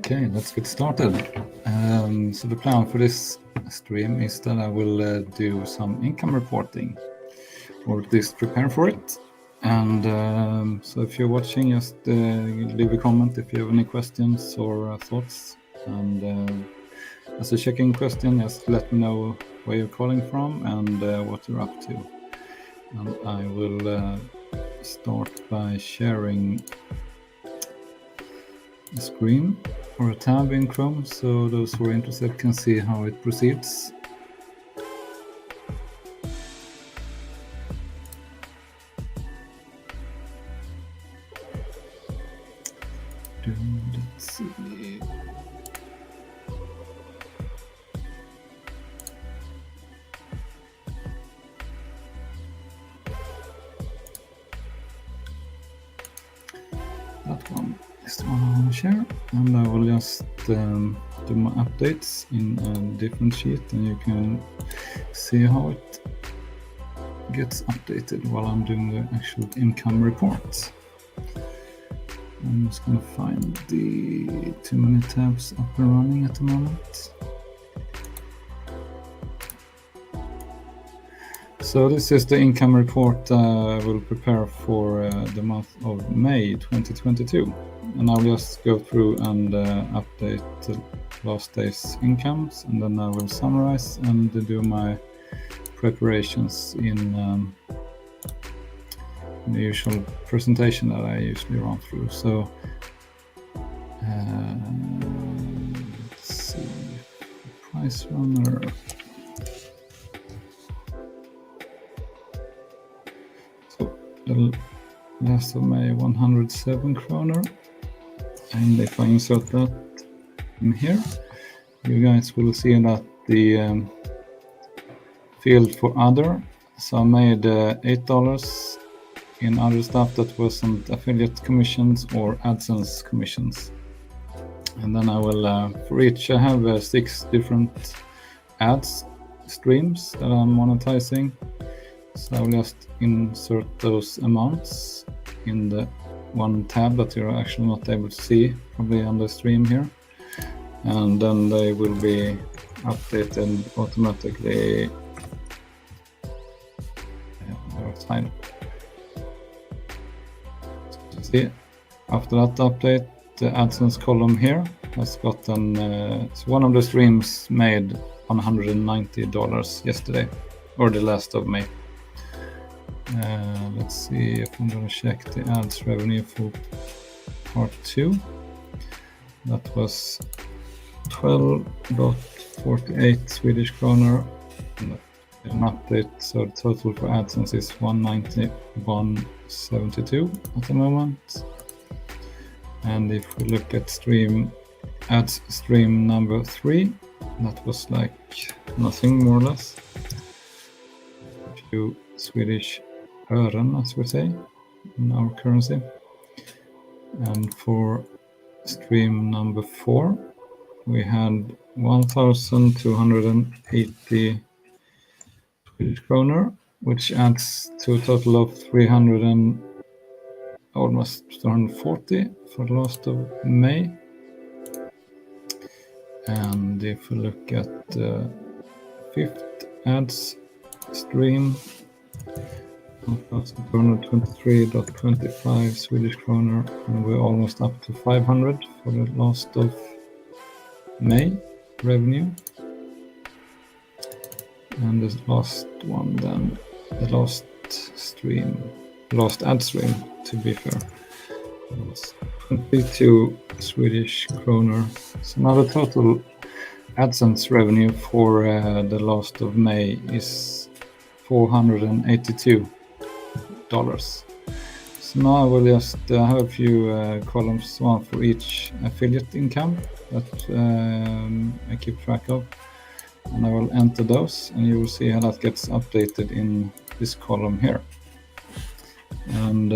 Okay, let's get started. So the plan for this stream is that I will do some income reporting, or at least prepare for it. And so if you're watching, just leave a comment if you have any questions or thoughts. And as a check-in question, just let me know where you're calling from and what you're up to. And I will start by sharing a screen or a tab in Chrome, so those who are interested can see how it proceeds. Let's see. That one is the one I want to share, and I will just do my updates in a different sheet, and you can see how it gets updated while I'm doing the actual income report. I'm just going to find the too many tabs up and running at the moment. So this is the income report I will prepare for the month of May 2022. And I'll just go through and update the last day's incomes, and then I will summarize and do my preparations in the usual presentation that I usually run through. So let's see, price runner. So the last of May, 107 kroner. And if I insert that in here, you guys will see that the field for other, so I made $8 in other stuff that wasn't affiliate commissions or AdSense commissions. And then I will, for each, I have 6 different ads streams that I'm monetizing. So I will just insert those amounts in the one tab that you're actually not able to see, probably on the stream here. And then they will be updated automatically. See, after that update, the AdSense column here has gotten so one of the streams made $190 yesterday, or the last of May. Let's see if I'm going to check the ads revenue for part 2. That was 12.48 Swedish kroner. An update, so the total for AdSense is 191.72 at the moment. And if we look at ads stream number 3, that was like nothing, more or less. A few Swedish ören, as we say, in our currency. And for stream number 4, we had 1,280 Swedish kroner, which adds to a total of 300 and almost 240 for the last of May. And if we look at the 5th ads stream, 1,223.25 Swedish kroner, and we're almost up to 500 for the last of May revenue. And the last one then, the last ad stream, to be fair, was 22 Swedish kroner. So now the total AdSense revenue for the last of May is $482. So now I will just have a few columns, one for each affiliate income that I keep track of. And I will enter those, and you will see how that gets updated in this column here. And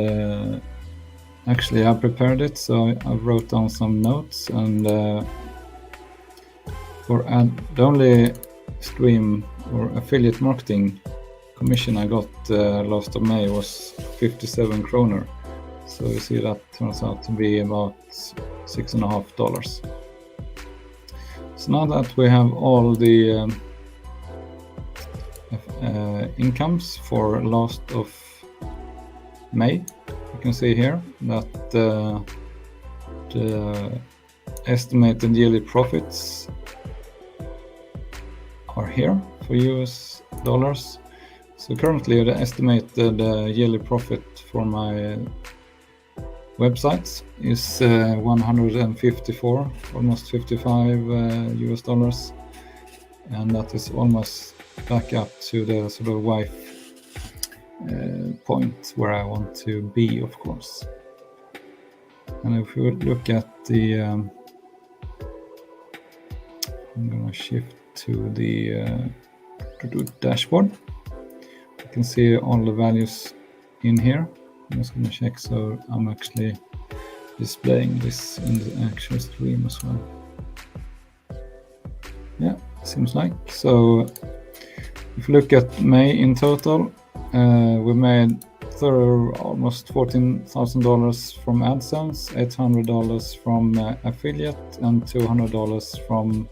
actually I prepared it, so I wrote down some notes, and for the only stream or affiliate marketing commission I got last of May was 57 kroner. So you see that turns out to be about $6.50. So now that we have all the incomes for last of May, you can see here that the estimated yearly profits are here for US dollars. So currently the estimated yearly profit for my websites is 154, almost 55 US dollars, and that is almost back up to the sort of wife point where I want to be, of course. And if we look at the I'm gonna shift to the dashboard. You can see all the values in here. I'm just gonna check so I'm actually displaying this in the actual stream as well. Yeah, seems like. So if you look at May in total, we made almost $14,000 from AdSense, $800 from affiliate, and $200 from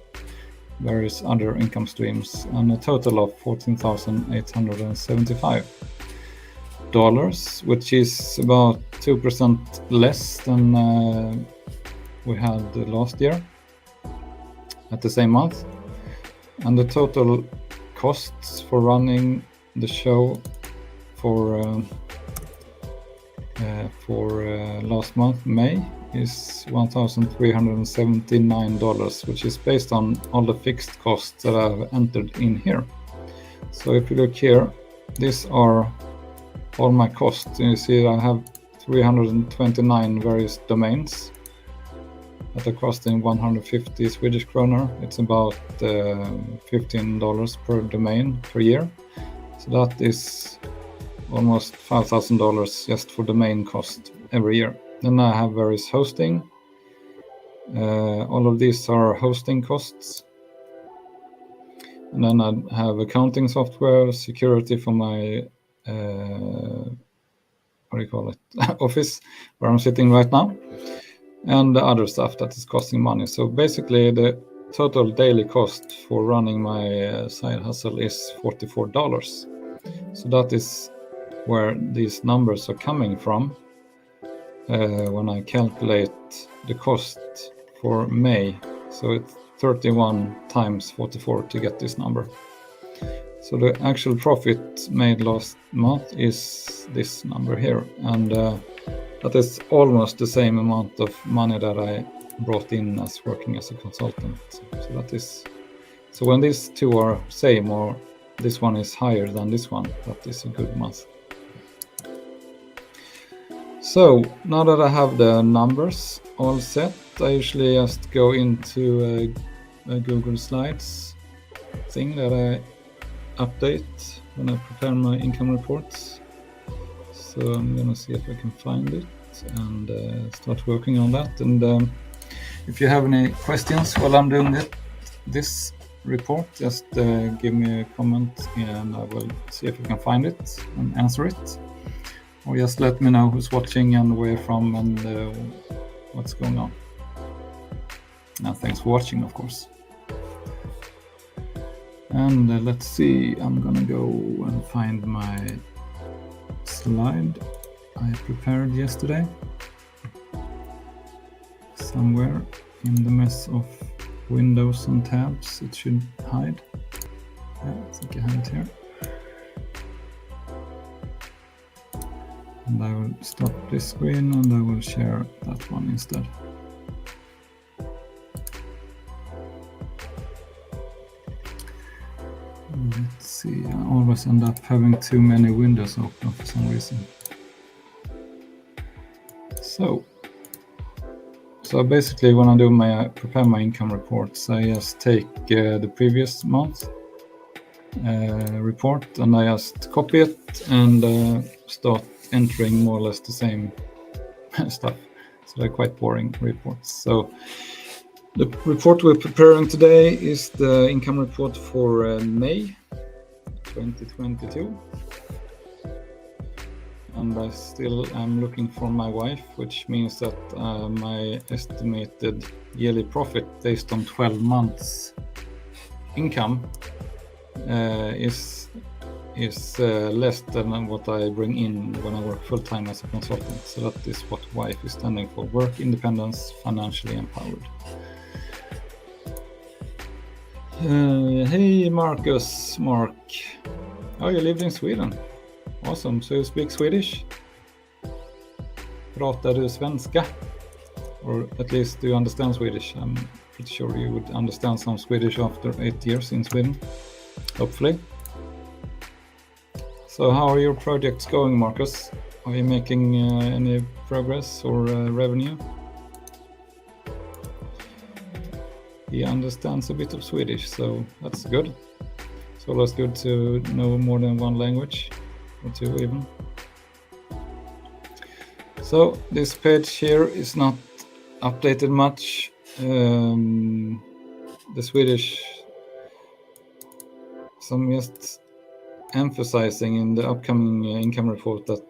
various other income streams, and a total of $14,875, which is about 2% less than we had last year at the same month. And the total costs for running the show for last month, May, is $1,379, which is based on all the fixed costs that I've entered in here. So if you look here, these are all my costs. You see I have 329 various domains that are costing 150 Swedish kroner. It's about $15 per domain per year. So that is almost $5,000 just for domain cost every year. Then I have various hosting. All of these are hosting costs. And then I have accounting software, security for my office where I'm sitting right now, and the other stuff that is costing money. So basically the total daily cost for running my side hustle is $44. So that is where these numbers are coming from when I calculate the cost for May. So it's 31 times 44 to get this number. So the actual profit made last month is this number here, and that is almost the same amount of money that I brought in as working as a consultant. So that is, so when these two are same, or this one is higher than this one, that is a good month. So now that I have the numbers all set, I usually just go into a Google Slides thing that I update when I prepare my income reports. So I'm gonna see if I can find it and start working on that. And if you have any questions while I'm doing this report, just give me a comment and I will see if I can find it and answer it. Or just let me know who's watching and where from and what's going on. And thanks for watching, of course. And let's see, I'm gonna go and find my slide I prepared yesterday. Somewhere in the mess of windows and tabs it should hide. Yeah, I think I have it here. And I will stop this screen and I will share that one instead. Let's see, I always end up having too many windows open for some reason. So basically when I do prepare my income reports, I just take the previous month report and I just copy it and start entering more or less the same stuff. So they're quite boring reports. So the report we're preparing today is the income report for May 2022. and I still am looking for my wife, which means that my estimated yearly profit based on 12 months income is less than what I bring in when I work full-time as a consultant. So that is what WIFE is standing for: work independence, financially empowered. Hey Marcus, Mark. Oh, you lived in Sweden. Awesome. So you speak Swedish? Pratar du svenska? Or at least do you understand Swedish? I'm pretty sure you would understand some Swedish after 8 years in Sweden, hopefully. So how are your projects going, Marcus? Are you making any progress or revenue? He understands a bit of Swedish, so that's good. It's always good to know more than one language, or two even. So this page here is not updated much. The Swedish, so I'm just emphasizing in the upcoming income report that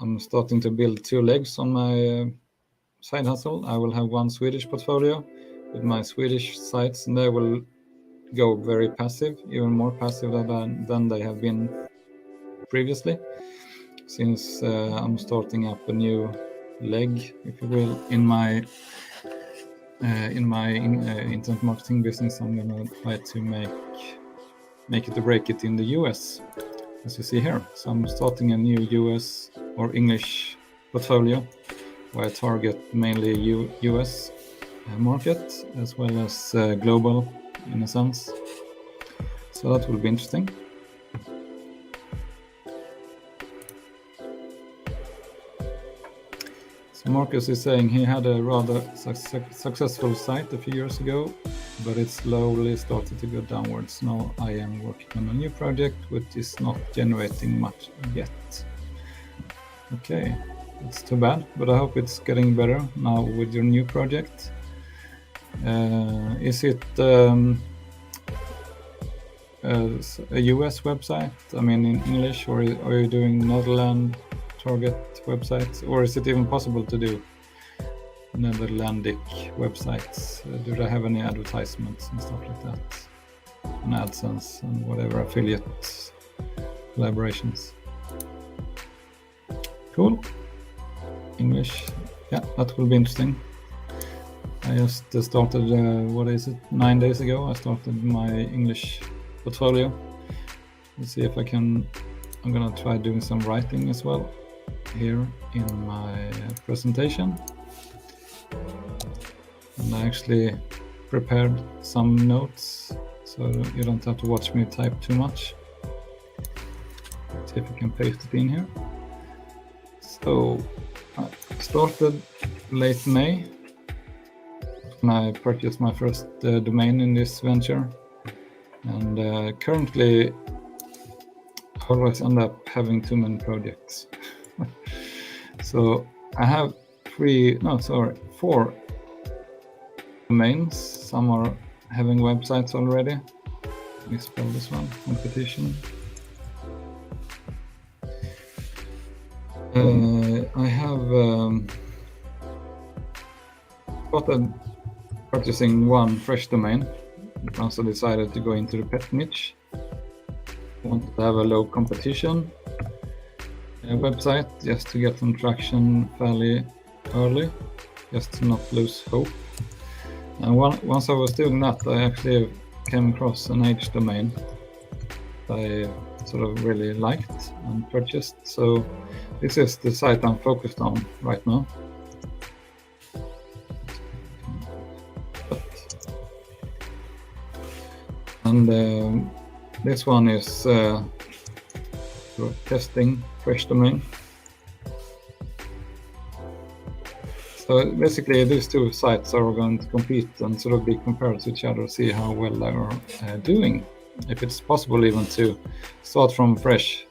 I'm starting to build two legs on my side hustle. I will have one Swedish portfolio with my Swedish sites, and they will go very passive, even more passive than they have been previously, since I'm starting up a new leg, if you will, in my internet marketing business. I'm gonna try to make it or break it in the US, as you see here. So I'm starting a new US or English portfolio where I target mainly US market as well as global in a sense. So that will be interesting. So Marcus is saying he had a rather successful site a few years ago, but it slowly started to go downwards. Now I am working on a new project which is not generating much yet. Okay, it's too bad, but I hope it's getting better now with your new project. Is it a US website, I mean in English, or are you doing Netherlands target websites, or is it even possible to do Netherlandic websites? Do they have any advertisements and stuff like that, and AdSense and whatever affiliate collaborations? Cool. English, yeah, that will be interesting. I just started, 9 days ago, I started my English portfolio. Let's see if I can. I'm gonna try doing some writing as well here in my presentation. And I actually prepared some notes, so you don't have to watch me type too much. Let's see if I can paste it in here. So I started late May when I purchased my first domain in this venture, and currently I always end up having too many projects. So I have 4 domains. Some are having websites already. Let me spell this one, competition. I have started purchasing one fresh domain. I also decided to go into the pet niche. I want to have a low competition website just to get some traction fairly early, just to not lose hope. And once I was doing that, I actually came across an age domain I sort of really liked and purchased. So this is the site I'm focused on right now. And this one is testing fresh domain. So basically these two sites are going to compete and sort of be compared to each other, see how well they are doing. If it's possible even to start from fresh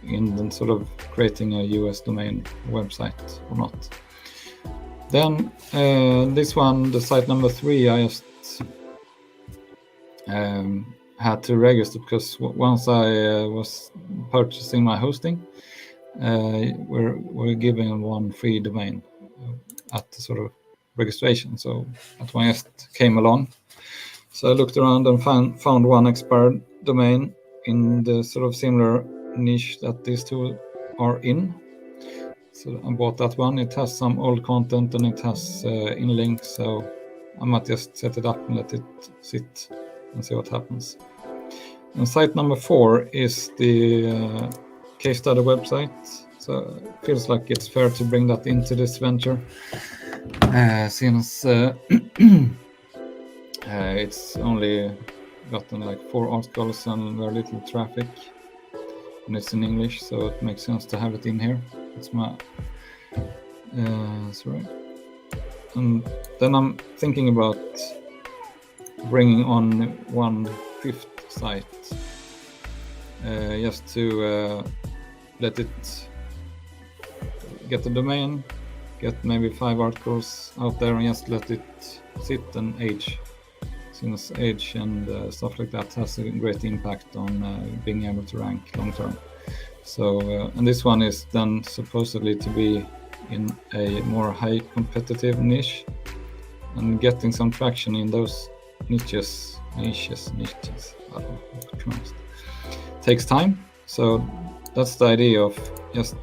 in sort of creating a US domain website or not. Then this one, the site number 3, I just had to register because once I was purchasing my hosting, we're giving one free domain at the sort of registration. So that one just came along. So I looked around and found one expired domain in the sort of similar niche that these two are in. So I bought that one. It has some old content and it has in links, so I might just set it up and let it sit and see what happens. And site number 4 is the case study website. So it feels like it's fair to bring that into this venture, since it's only gotten like 4 articles and very little traffic, and it's in English, so it makes sense to have it in here. It's my sorry. And then I'm thinking about bringing on 1/5 site, just to let it get the domain, get maybe 5 articles out there, and just let it sit and age, since age and stuff like that has a great impact on being able to rank long term. So and this one is then supposedly to be in a more high competitive niche, and getting some traction in those niches, I don't know, takes time. So that's the idea of just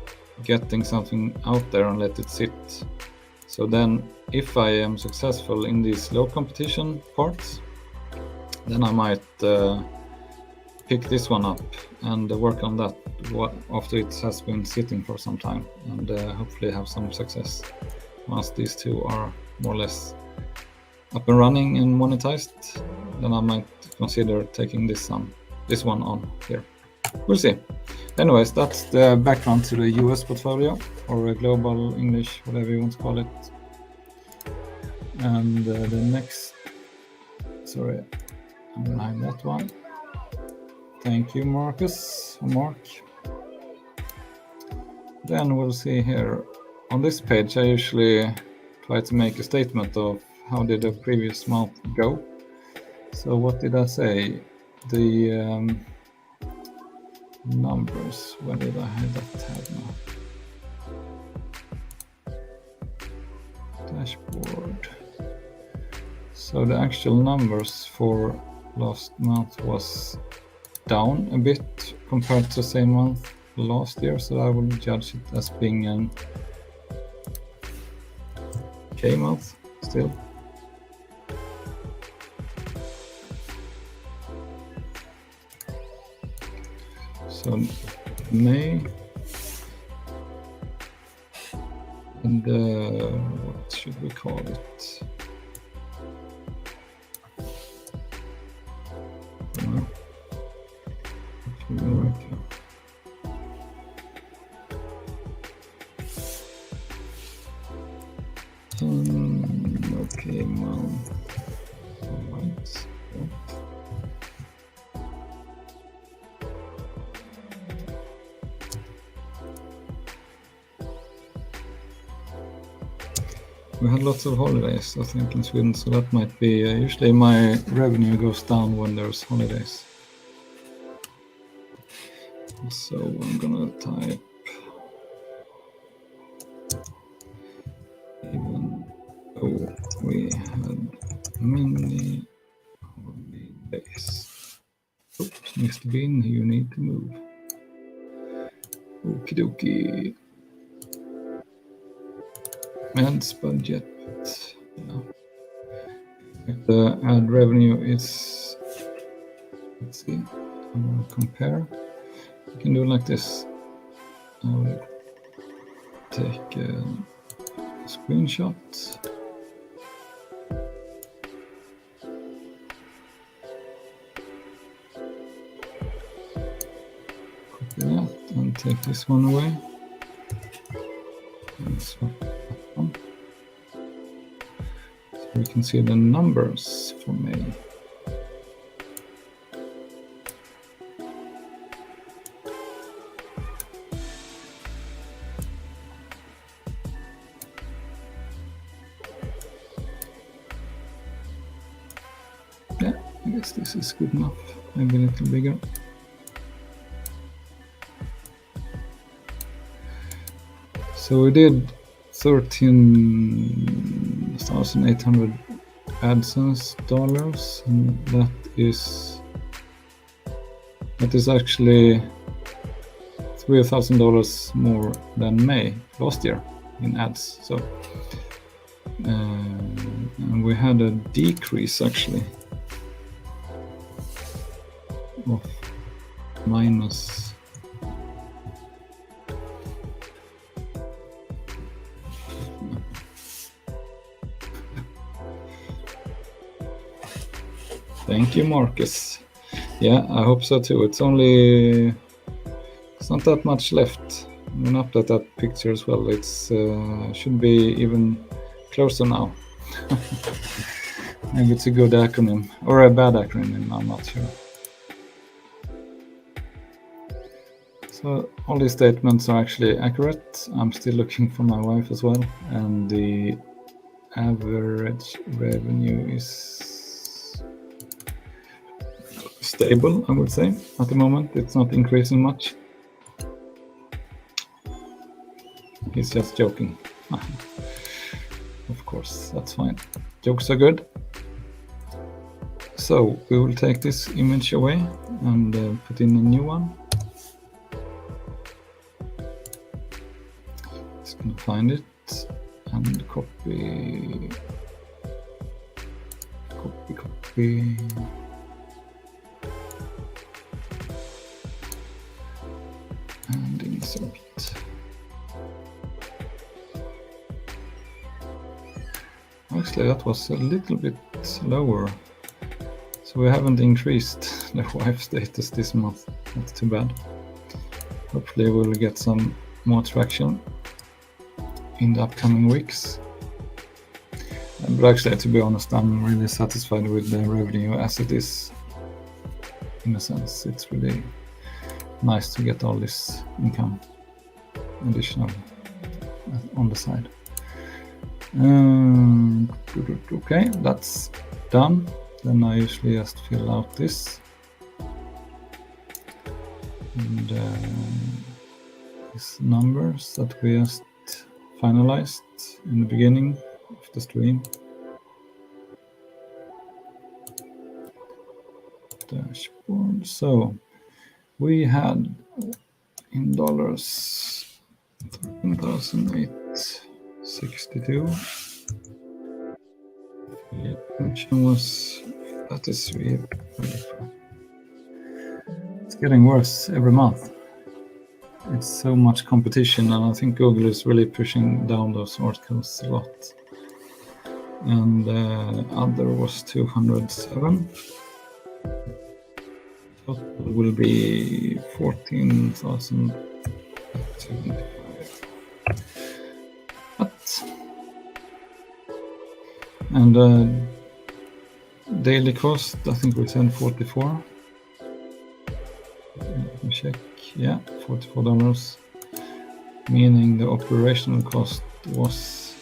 getting something out there and let it sit. So then if I am successful in these low competition parts, then I might pick this one up and work on that after it has been sitting for some time, and hopefully have some success once these two are more or less up and running and monetized. Then I might consider taking this one on here. We'll see. Anyways, that's the background to the US portfolio, or a global English, whatever you want to call it. And the next, sorry, I'm gonna hide that one. Thank you, Marcus, or Mark. Then we'll see here. On this page, I usually try to make a statement of how did the previous month go. So what did I say? The numbers, where did I have that tab now? Dashboard. So the actual numbers for last month was down a bit compared to the same month last year, so I will judge it as being an okay month still. So May, and what should we call it? Okay, month. Right. We had lots of holidays, I think, in Sweden, so that might be. Usually my revenue goes down when there's holidays. So I'm gonna type even though we had many holidays. Oops, Mr. Bean, you need to move. Okie dokie. Ads budget. Yeah. If the ad revenue is, let's see, I'm gonna compare. You can do it like this. I will take a screenshot. Copy that and take this one away. And swap that one. So we can see the numbers for May. Yeah, I guess this is good enough. Maybe a little bigger. So we did 13,800 AdSense dollars, and that is actually $3,000 more than May last year in ads. So and we had a decrease actually of minus Thank you, Marcus. Yeah, I hope so too. It's not that much left. I'm gonna update that picture as well. It's should be even closer now. Maybe it's a good acronym or a bad acronym, I'm not sure. So all these statements are actually accurate. I'm still looking for my wife as well, and the average revenue is stable, I would say. At the moment, it's not increasing much. He's just joking. Of course, that's fine. Jokes are good. So we will take this image away and put in a new one. Just gonna find it and copy. And insert. Actually, that was a little bit lower. So we haven't increased the wife status this month. That's too bad. Hopefully we'll get some more traction in the upcoming weeks. But actually, to be honest, I'm really satisfied with the revenue as it is. In a sense, it's really nice to get all this income additional on the side. Okay, that's done. Then I usually just fill out this and these numbers that we just finalized in the beginning of the stream. Dashboard. So we had in dollars 13,862. The function was 33. It's getting worse every month. It's so much competition, and I think Google is really pushing down those articles a lot. And other was 207. Total will be 14,075. And daily cost, I think we said 44. Let me check. Yeah, $44. Meaning the operational cost was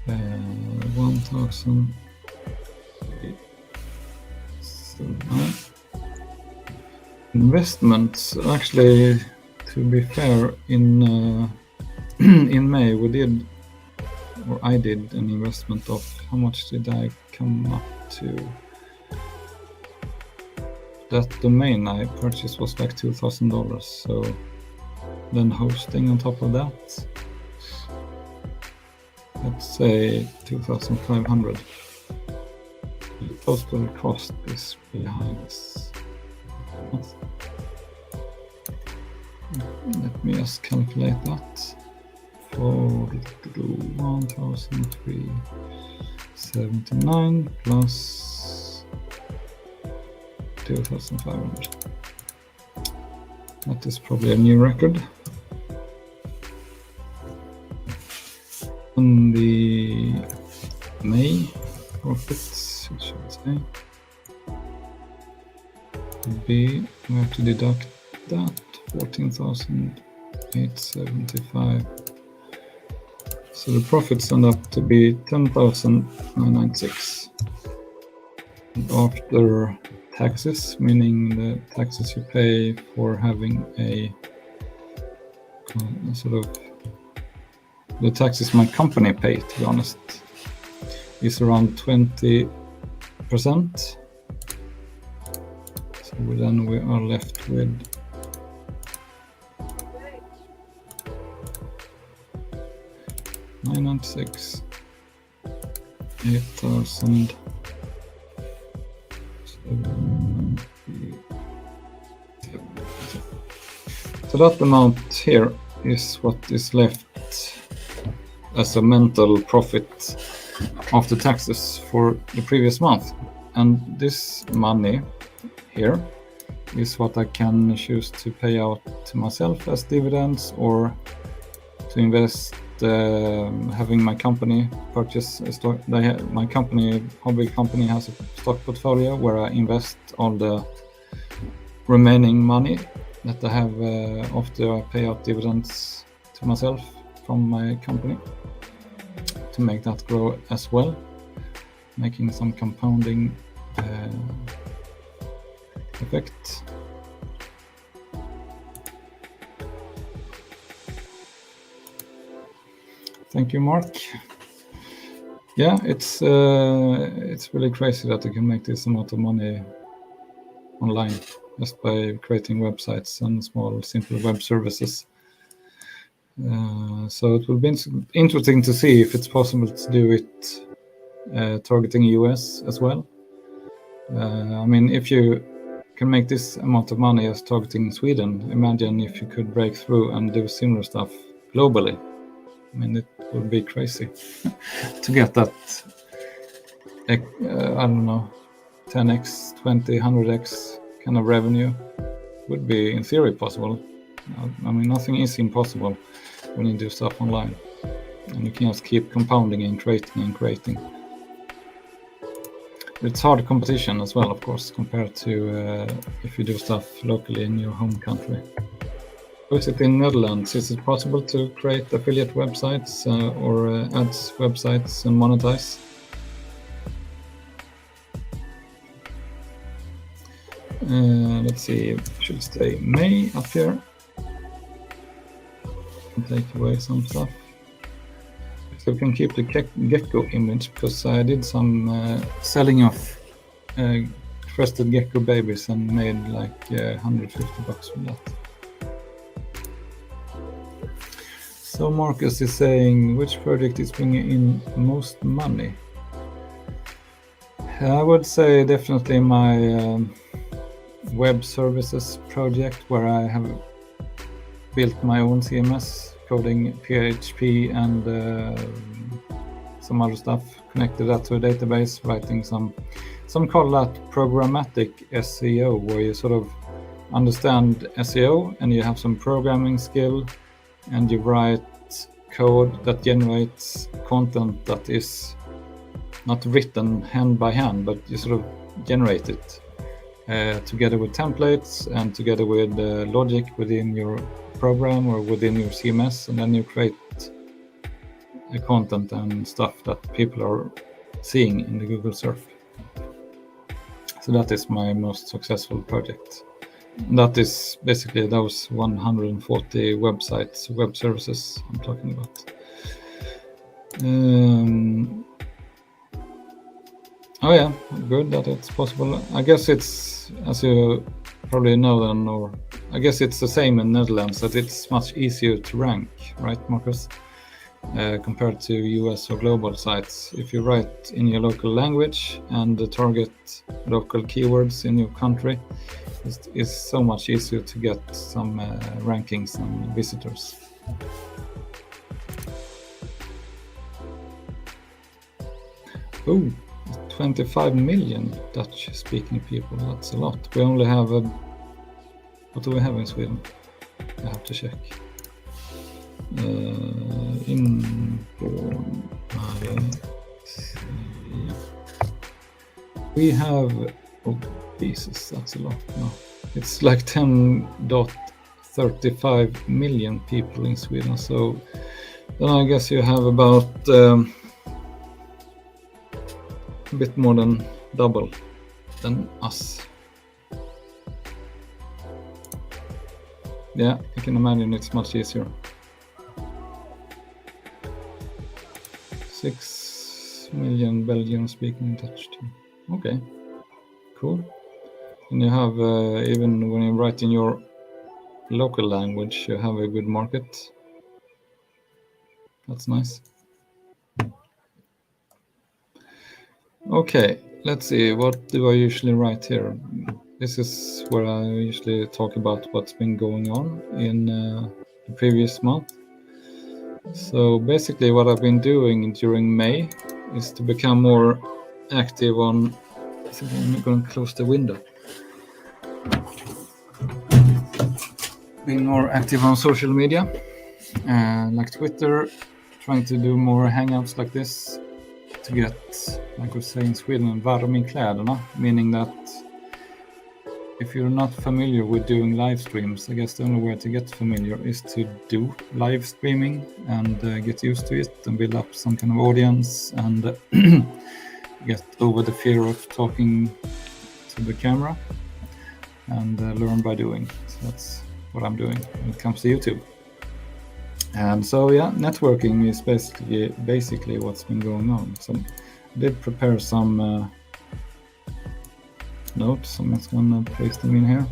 1,000. Investments, actually, to be fair, in in May we did, or I did, an investment of, how much did I come up to? That domain I purchased was like $2,000, so then hosting on top of that, let's say 2,500. The total cost is behind this. Let me just calculate that. For 1,379 plus 2,500. That is probably a new record. On the May profits, I should say, would be, we have to deduct that 14,875. So the profits end up to be 10,996. And after taxes, meaning the taxes you pay for having a sort of the taxes my company pay, to be honest, is around 20%. So then we are left with $996, $8,000. So that amount here is what is left as a mental profit after taxes for the previous month. And this money here is what I can choose to pay out to myself as dividends, or to invest, having my company purchase a stock. My company, hobby company, has a stock portfolio where I invest all the remaining money that I have after I pay out dividends to myself from my company, to make that grow as well, making some compounding effect. Thank you, Mark. Yeah, it's really crazy that you can make this amount of money online just by creating websites and small, simple web services. So it will be interesting to see if it's possible to do it targeting US as well. I mean, if you can make this amount of money as targeting Sweden, imagine if you could break through and do similar stuff globally. I mean, it would be crazy to get that, I don't know, 10x, 20, 100x kind of revenue. Would be, in theory, possible. I mean, nothing is impossible when you do stuff online. And you can just keep compounding and creating and creating. It's hard competition as well, of course, compared to if you do stuff locally in your home country. Is it in Netherlands? Is it possible to create affiliate websites or ads websites and monetize? Let's see, should stay May up here. And take away some stuff. So we can keep the gecko image, because I did some selling of Crested Gecko babies and made like $150 from that. So Marcus is saying, which project is bringing in most money? I would say definitely my web services project, where I have built my own CMS, coding PHP and some other stuff, connected that to a database, writing some call that programmatic SEO, where you sort of understand SEO and you have some programming skill, and you write code that generates content that is not written hand by hand, but you sort of generate it together with templates and together with logic within your program or within your CMS, and then you create content and stuff that people are seeing in the Google search. So that is my most successful project. That is basically those 140 websites, web services I'm talking about. Oh yeah, good that it's possible. I guess it's, as you probably know then, or I guess it's the same in Netherlands, that it's much easier to rank, right, Marcus? Compared to US or global sites. If you write in your local language and target local keywords in your country, it's so much easier to get some rankings and visitors. Oh, 25 million Dutch-speaking people. That's a lot. We only have what do we have in Sweden? I have to check. We have, oh Jesus, that's a lot. No, it's like 10.35 million people in Sweden. So then I guess you have about a bit more than double than us. Yeah, I can imagine it's much easier. 6 million Belgian speaking Dutch too. Okay, cool. And you have, even when you write in your local language, you have a good market. That's nice. Okay, let's see, what do I usually write here? This is where I usually talk about what's been going on in the previous month. So basically what I've been doing during May is to become more active on, I think I'm going to close the window. Being more active on social media, like Twitter, trying to do more hangouts like this to get, like we say in Sweden, varm i kläderna, meaning that if you're not familiar with doing live streams, I guess the only way to get familiar is to do live streaming and get used to it and build up some kind of audience and get over the fear of talking to the camera and learn by doing. So that's what I'm doing when it comes to YouTube. And so yeah, networking is basically what's been going on. So I did prepare some notes. I'm just gonna paste them in here.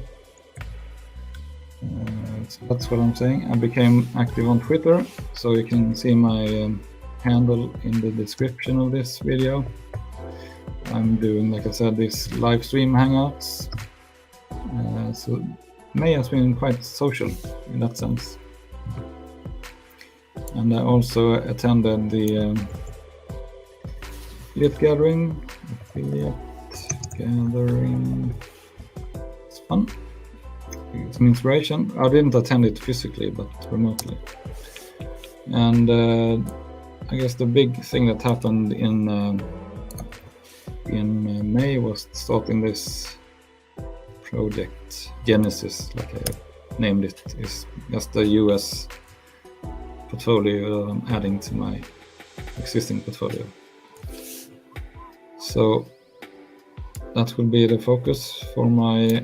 So that's what I'm saying. I became active on Twitter, so you can see my handle in the description of this video. I'm doing, like I said, these live stream hangouts. So May has been quite social in that sense. And I also attended the affiliate gathering. It's fun. It's some inspiration. I didn't attend it physically, but remotely. And I guess the big thing that happened in May was starting this project Genesis, like I named it, is just the US portfolio I'm adding to my existing portfolio. So that will be the focus for my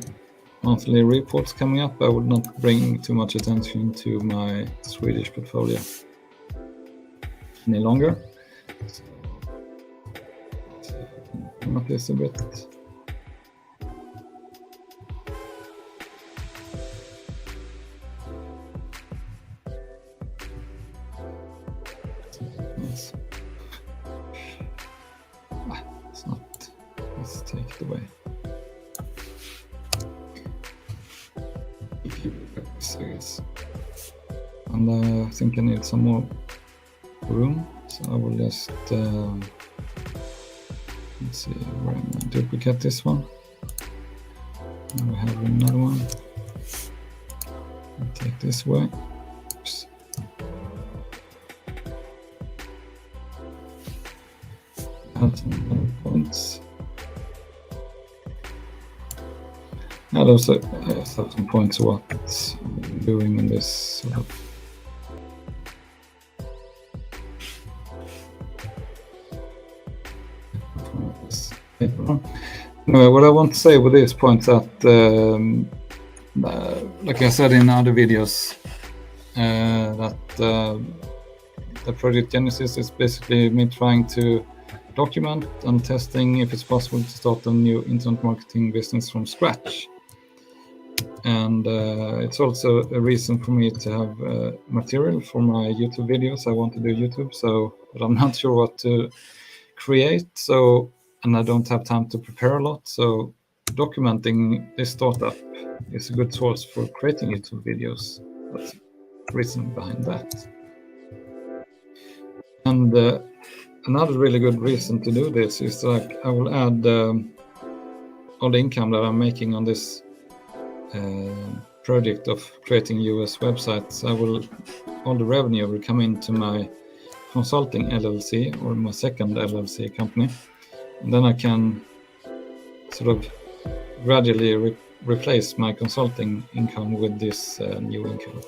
monthly reports coming up. I would not bring too much attention to my Swedish portfolio any longer. So, not this a bit. Yes. It's not. Let's take it away. And I think I need some more room, so I will just let's see, where am I? Duplicate this one. Now we have another one. I'll take this way. Oops. Add some points. I'd also have some points of what I'm doing in this sort of what I want to say with these points that, like I said in other videos, that the project Genesis is basically me trying to document and testing if it's possible to start a new internet marketing business from scratch. And it's also a reason for me to have material for my YouTube videos. I want to do YouTube, but I'm not sure what to create. And I don't have time to prepare a lot. So documenting this startup is a good source for creating YouTube videos. That's the reason behind that. And another really good reason to do this is like I will add all the income that I'm making on this project of creating US websites. All the revenue will come into my consulting LLC or my second LLC company. And then I can sort of gradually replace my consulting income with this new income.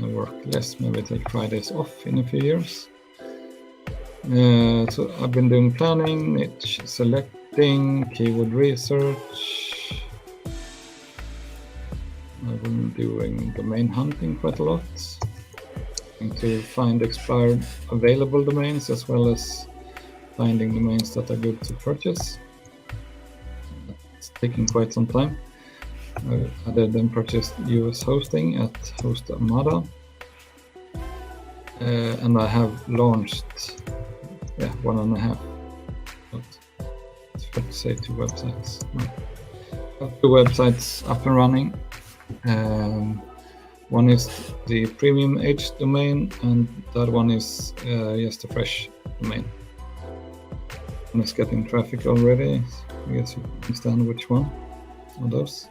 I work less, maybe take Fridays off in a few years. So I've been doing planning, niche selecting, keyword research. I've been doing domain hunting quite a lot. to find expired available domains as well as finding domains that are good to purchase. It's taking quite some time. I then purchased US hosting at Host Armada, and I have launched 1.5. But it's fair to say 2 websites. No. 2 websites up and running. One is the premium H domain, and the other one is just a fresh domain. One is getting traffic already. I guess you understand which one of those.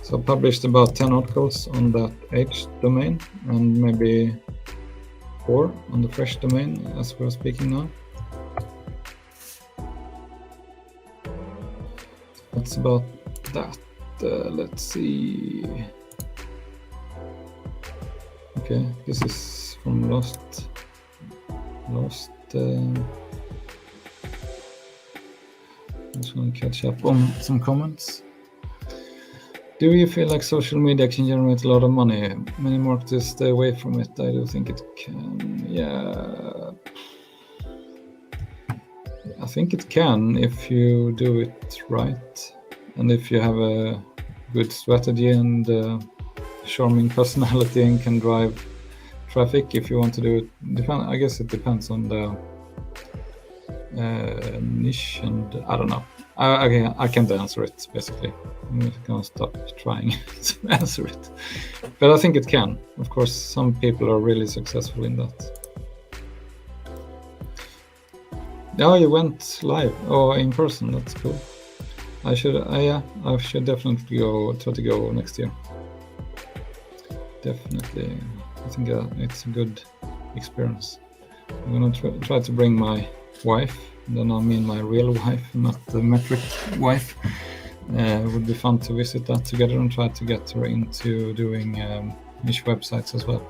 So I published about 10 articles on that H domain and maybe 4 on the fresh domain as we're speaking now. That's about that. Let's see. Okay, this is from Lost. I just want to catch up on some comments. Do you feel like social media can generate a lot of money? Many marketers stay away from it. I do think it can. Yeah, I think it can if you do it right, and if you have a good strategy and charming personality and can drive traffic. If you want to do it, I guess it depends on the niche, and I don't know. I can't answer it, basically. I'm gonna stop trying to answer it, but I think it can. Of course, some people are really successful in that. Oh, you went live or in person? That's cool. I should definitely try to go next year. Definitely, I think it's a good experience. I'm gonna try to bring my wife. Then I mean my real wife, not the metric wife. It would be fun to visit that together and try to get her into doing niche websites as well.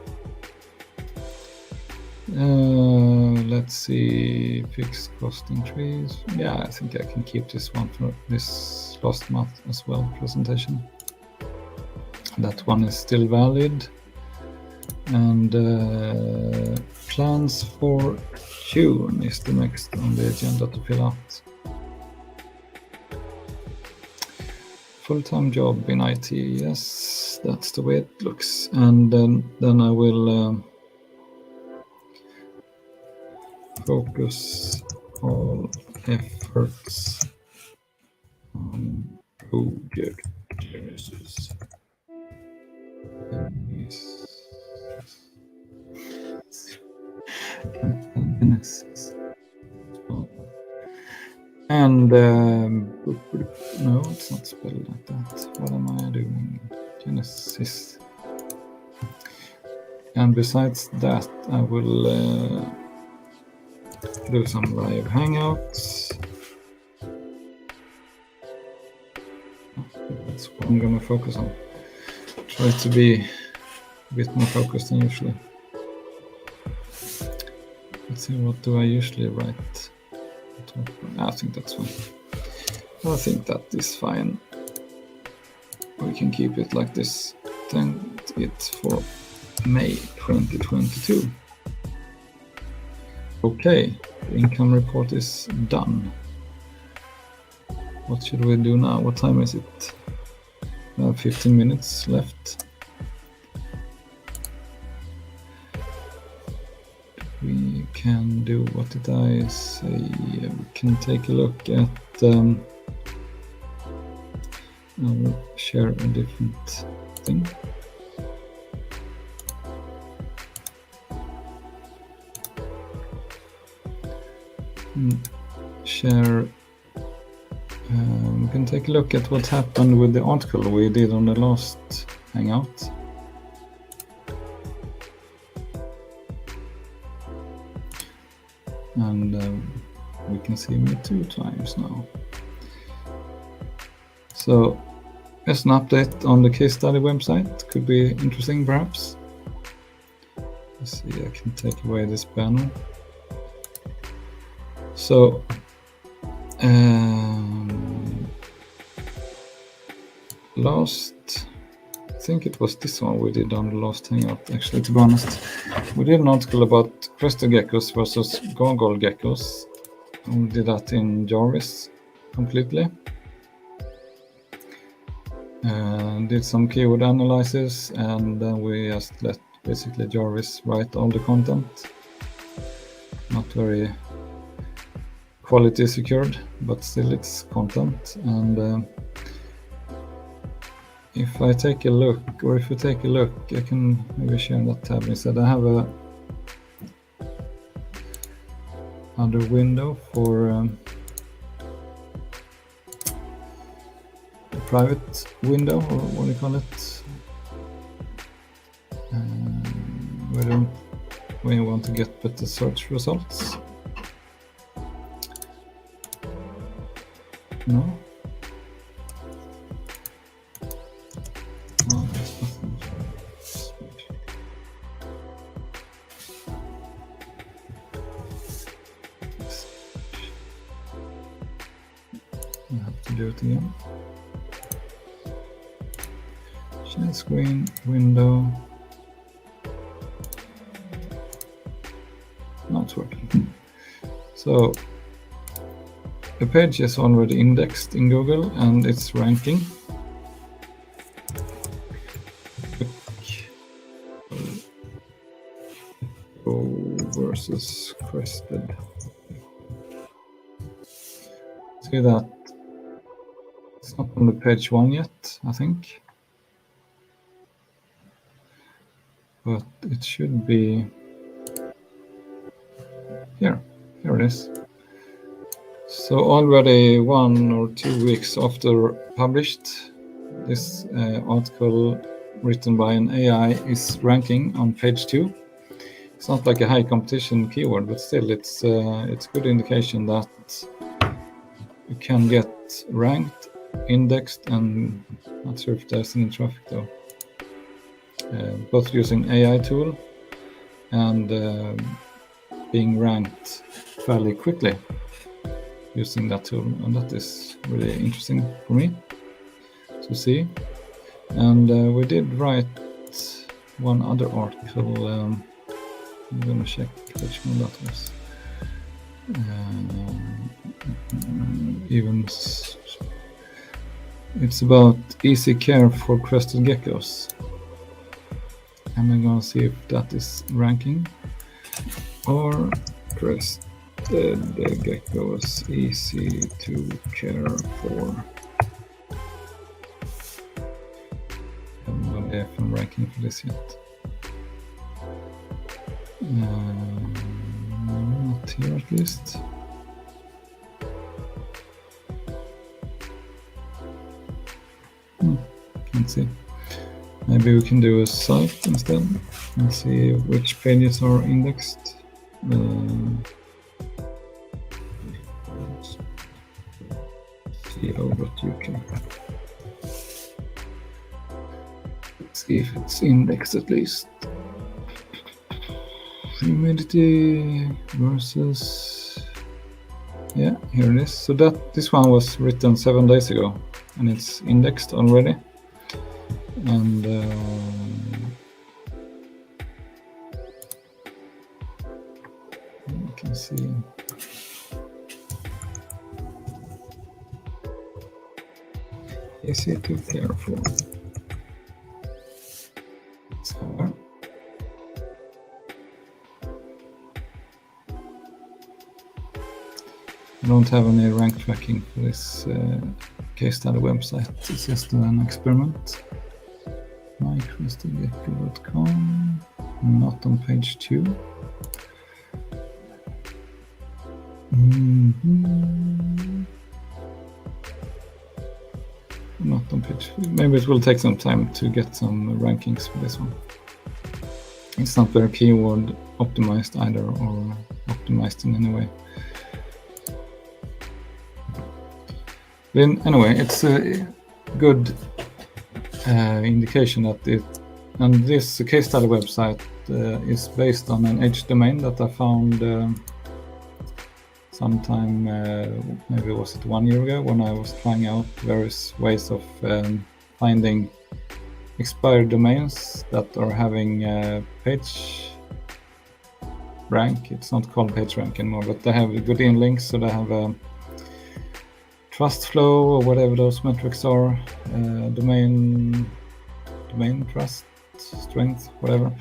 Let's see, fixed cost increase. Yeah, I think I can keep this one for this last month as well presentation. That one is still valid. And plans for June is the next on the agenda to fill out. Full-time job in IT, yes, that's the way it looks. And then I will focus all efforts on project services. And no, it's not spelled like that. What am I doing? Genesis. And besides that, I will do some live hangouts. That's what I'm gonna focus on. Try to be a bit more focused than usually. Let's see, what do I usually write? I think that's fine. I think that is fine. We can keep it like this. Then it's for May 2022. Okay, the income report is done. What should we do now? What time is it? We have 15 minutes left. We can do, what did I say? We can take a look at, I'll share a different thing. Share, we can take a look at what happened with the article we did on the last Hangout. And we can see me 2 times now. So as an update on the case study website, could be interesting perhaps. Let's see, I can take away this banner. So last think it was this one we did on the last Hangout, actually, to be honest. We did an article about Crested Geckos versus Gargoyle Geckos. We did that in Jarvis completely. Did some keyword analysis, and then we just let basically Jarvis write all the content. Not very quality secured, but still it's content. And if I take a look, or if you take a look, I can maybe share that tab instead. I have a other window for a private window, or what do you call it? When you want to get better search results. No? No, there's nothing. I have to do it again. Share screen, window. Not working. So the page is already indexed in Google and it's ranking. Versus Crested. See that it's not on the page 1 yet, I think, but it should be here. Here it is. So already 1 or 2 weeks after published, this article written by an AI is ranking on page 2. It's not like a high competition keyword, but still it's good indication that you can get ranked, indexed, and not sure if there's any traffic though. Both using AI tool and being ranked fairly quickly using that tool, and that is really interesting for me to see. And we did write one other article. I'm gonna check which one that was. It's about easy care for Crested Geckos. And I'm gonna see if that is ranking. Or Crested Geckos easy to care for. I haven't got the FM ranking for this yet. Not here at least. Can't see. Maybe we can do a site instead and see which pages are indexed. Co.uk. Let's see if it's indexed at least. Humidity versus, yeah, here it is. So this one was written 7 days ago and it's indexed already. And you can see easy to care for. So, I don't have any rank tracking for this case study website. It's just an experiment. MyCrestedGecko.com, not on page 2. Not on page 3. Maybe it will take some time to get some rankings for this one. It's not very keyword optimized either, or optimized in any way. Then anyway, it's a good indication that and this case study website is based on an H domain that I found sometime, maybe was it 1 year ago, when I was trying out various ways of finding expired domains that are having page rank. It's not called page rank anymore, but they have good links, so they have trust flow or whatever those metrics are, domain trust, strength, whatever.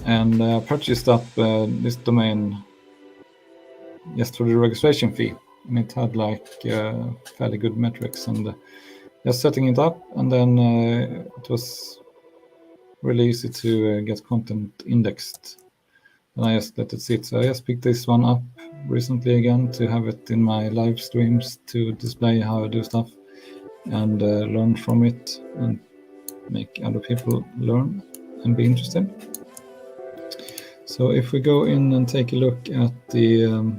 And purchased up this domain just for the registration fee, and it had like fairly good metrics, and just setting it up, and then it was really easy to get content indexed, and I just let it sit. So I just picked this one up recently again to have it in my live streams to display how I do stuff and learn from it and make other people learn and be interested. So if we go in and take a look at the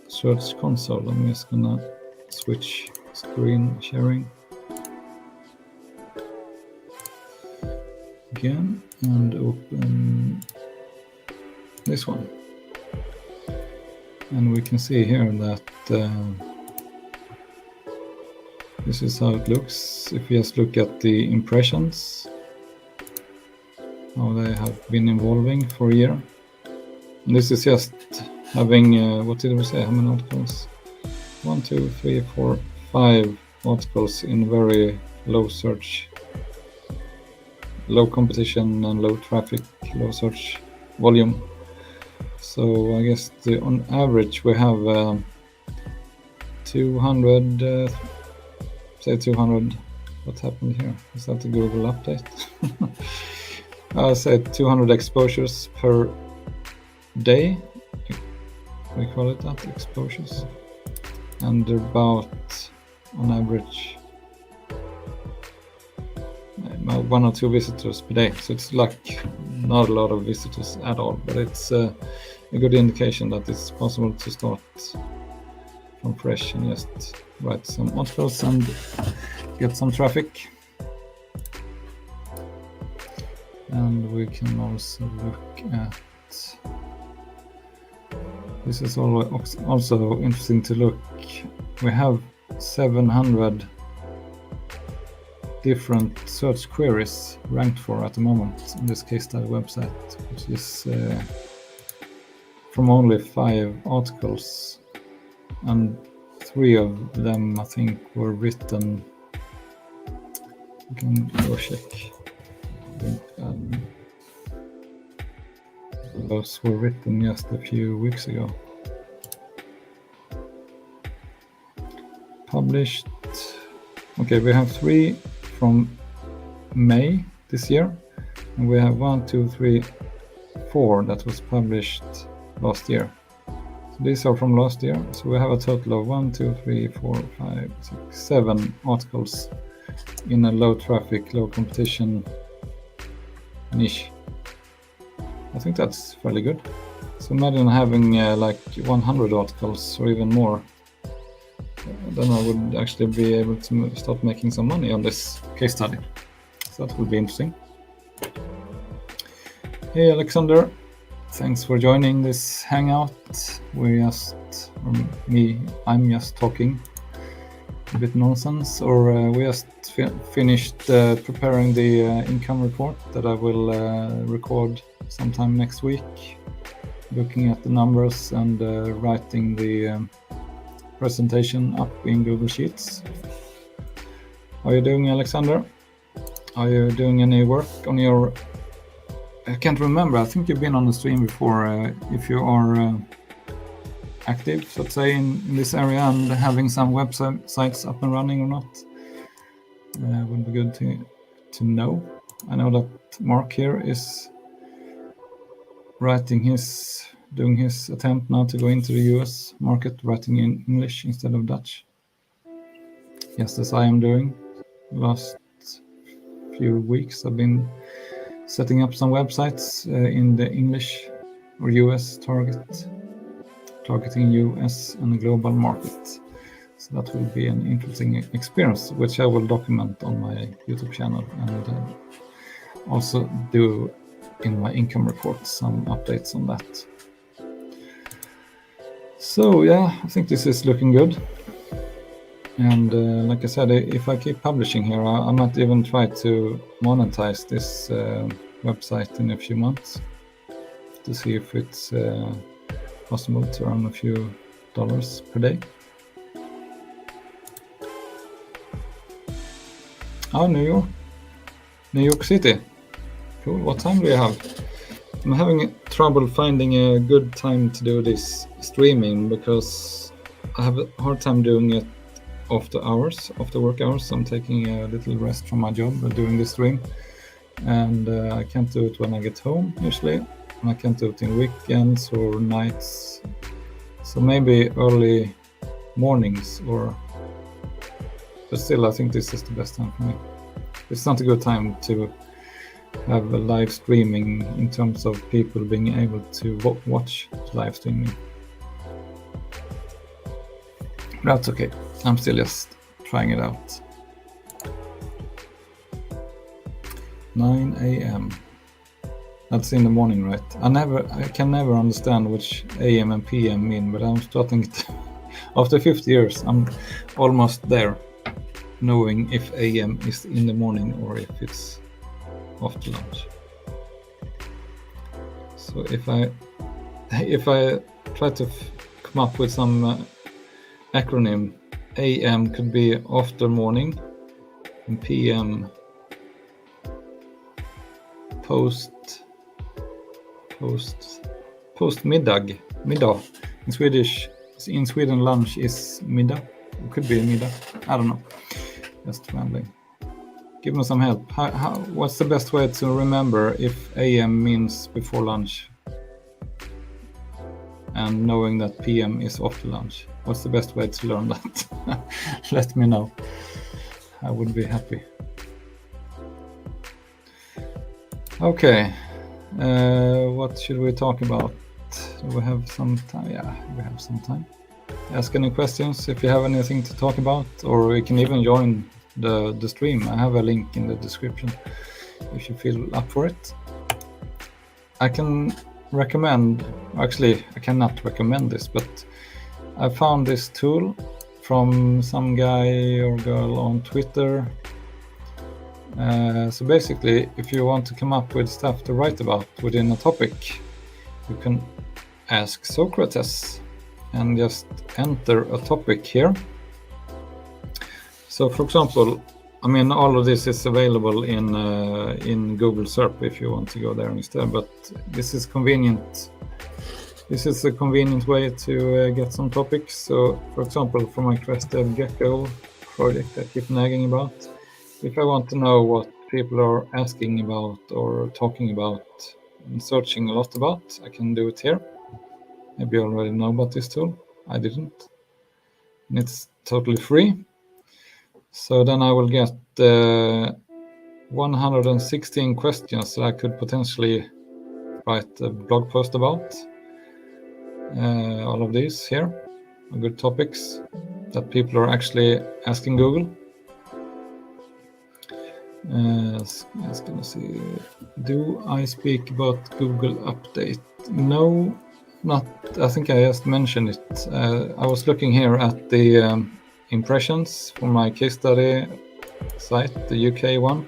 Search console, I'm just gonna switch screen sharing again and open this one, and we can see here that this is how it looks. If we just look at the impressions, how they have been evolving for a year. And this is just having, what did we say, how many articles? 1, 2, 3, 4, 5 articles in very low search, low competition and low traffic, low search volume. So I guess on average we have 200, say 200, what happened here? Is that the Google update? I said 200 exposures per day. We call it that, exposures, and about on average 1 or 2 visitors per day. So it's like not a lot of visitors at all, but it's a good indication that it's possible to start from fresh and just write some articles and get some traffic. And we can also look at, this is also interesting to look. We have 700 different search queries ranked for at the moment in this case study website, which is from only 5 articles, and 3 of them I think were written. You can go check. Those were written just a few weeks ago. Published. Okay, we have 3 from May this year, and we have 1, 2, 3, 4 that was published last year. So these are from last year. So we have a total of 1, 2, 3, 4, 5, 6, 7 articles in a low traffic, low competition niche. I think that's fairly good. So imagine having like 100 articles or even more. Then I would actually be able to start making some money on this case study. So that would be interesting. Hey Alexander, thanks for joining this hangout. I'm just talking a bit nonsense, or we just finished preparing the income report that I will record sometime next week, looking at the numbers and writing the presentation up in Google Sheets. How are you doing, Alexander? Are you doing any work on your... I can't remember, I think you've been on the stream before. If you are active, so to say, in this area and having some websites up and running or not, would be good to know. I know that Mark here is doing his attempt now to go into the US market, writing in English instead of Dutch, just as I am doing. Last few weeks I've been setting up some websites in the English or US targeting US and the global market. So that will be an interesting experience, which I will document on my YouTube channel and also do in my income report some updates on that. So yeah, I think this is looking good. And like I said, if I keep publishing here, I might even try to monetize this website in a few months to see if it's possible to earn a few dollars per day. Oh, New York City. Cool. What time do you have? I'm having trouble finding a good time to do this streaming because I have a hard time doing it after work hours. I'm taking a little rest from my job doing the stream, and I can't do it when I get home usually, and I can't do it in weekends or nights. So maybe early mornings, but still I think this is the best time for me. It's not a good time to have a live streaming in terms of people being able to watch live streaming. That's okay. I'm still just trying it out. 9 a.m. That's in the morning, right? I can never understand which AM and PM mean, but I'm starting to, after 50 years, I'm almost there, knowing if AM is in the morning or if it's after lunch. So if I try to come up with some acronym, AM could be after morning, and PM post middag. In Swedish, in Sweden, lunch is middag. It could be a middag. I don't know. Just rambling. Give me some help. What's the best way to remember if AM means before lunch and knowing that PM is after lunch? What's the best way to learn that? Let me know. I would be happy. Okay. What should we talk about? Do we have some time? Yeah, we have some time. Ask any questions if you have anything to talk about, or you can even join the stream. I have a link in the description if you feel up for it. I can recommend, actually I cannot recommend this, but I found this tool from some guy or girl on Twitter. So basically, if you want to come up with stuff to write about within a topic, you can ask Socrates and just enter a topic here. So for example, I mean, all of this is available in Google SERP if you want to go there instead, but this is convenient. This is a convenient way to get some topics. So for example, for my Crested Gecko project I keep nagging about, if I want to know what people are asking about or talking about and searching a lot about, I can do it here. Maybe you already know about this tool. I didn't. And it's totally free. So then I will get 116 questions that I could potentially write a blog post about. All of these here are good topics that people are actually asking Google. I was gonna see, do I speak about Google Update? No, not. I think I just mentioned it. I was looking here at the impressions for my case study site, the UK one,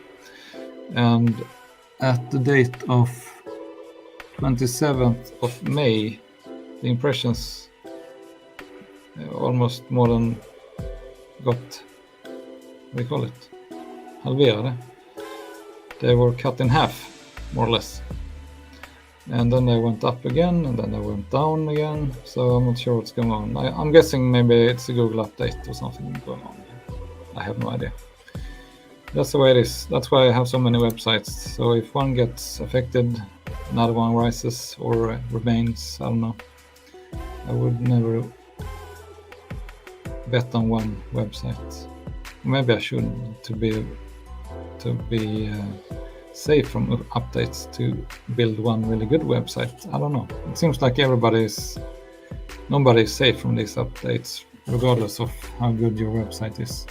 and at the date of 27th of May, the impressions almost more than got, what do you call it? Halverade. They were cut in half, more or less. And then they went up again, and then they went down again. So I'm not sure what's going on. I'm guessing maybe it's a Google update or something going on. I have no idea. That's the way it is. That's why I have so many websites. So if one gets affected, another one rises or remains. I don't know. I would never bet on one website. Maybe I should, to be safe from updates, to build one really good website. I don't know. It seems like nobody is safe from these updates, regardless of how good your website is.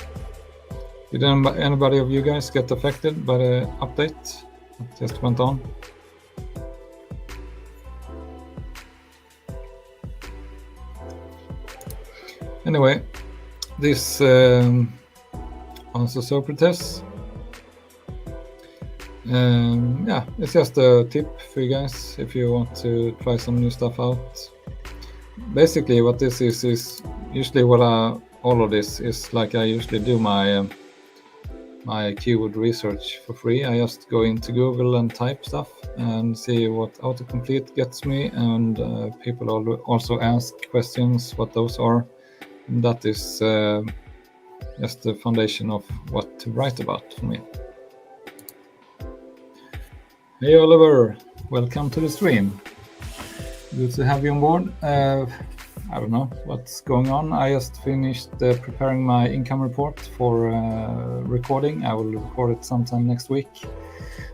Did anybody of you guys get affected by the update that just went on? Anyway, this answer Socrates. Yeah, it's just a tip for you guys if you want to try some new stuff out. Basically, what this is usually all of this is like I usually do my keyword research for free. I just go into Google and type stuff and see what autocomplete gets me, and people also ask questions what those are. And that is just the foundation of what to write about for me. Hey Oliver, welcome to the stream. Good to have you on board. I don't know what's going on. I just finished preparing my income report for recording. I will record it sometime next week.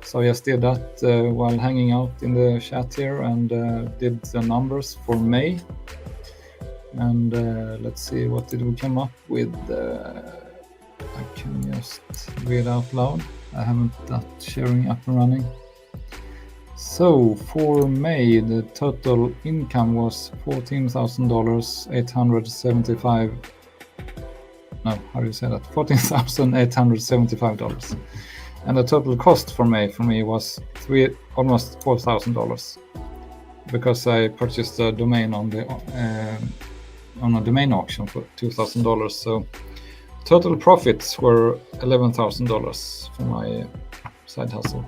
So I just did that while hanging out in the chat here, and did the numbers for May. And let's see, what did we come up with? I can just read out loud. I haven't that sharing up and running. So for May, the total income was $14,875. No, how do you say that? $14,875. And the total cost for May for me was almost $4,000, because I purchased a domain on a domain auction for $2,000. So total profits were $11,000 for my side hustle.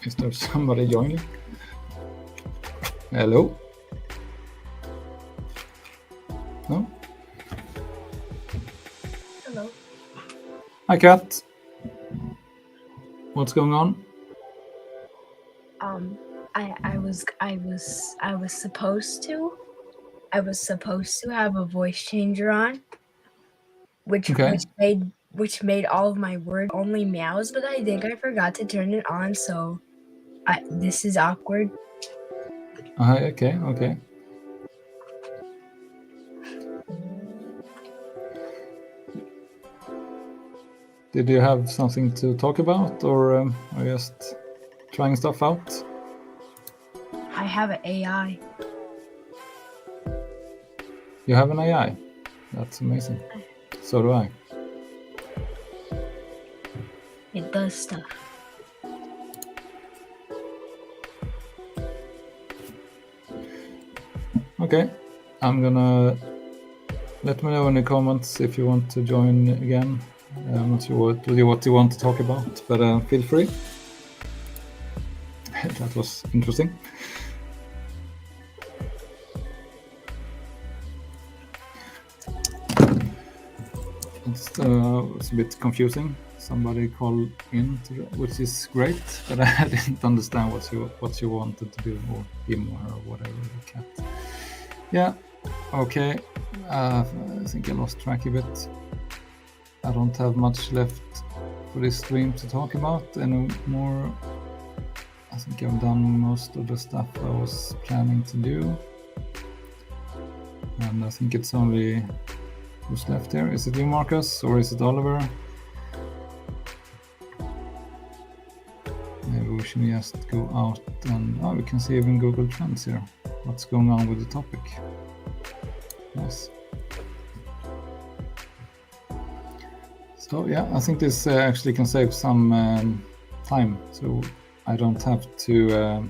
Is there somebody joining? Hello? No? Hello. Hi, Kat. What's going on? I was supposed to have a voice changer on, which made all of my words only meows, but I think I forgot to turn it on, so this is awkward. Okay. Did you have something to talk about, or are you just trying stuff out? I have an AI. You have an AI? That's amazing. So do I. It does stuff. Okay, I'm gonna let me know in the comments if you want to join again. I'm not sure what you want to talk about, but feel free. That was interesting. It's a bit confusing. Somebody called in, which is great, but I didn't understand what you wanted to do, or him or whatever, the cat. Yeah, okay. I think I lost track a bit. I don't have much left for this stream to talk about anymore. I think I've done most of the stuff I was planning to do. And I think it's only who's left here. Is it you, Marcus, or is it Oliver? Maybe we should just go out and we can see even Google Trends here. What's going on with the topic? Nice. So yeah, I think this actually can save some time, so I don't have to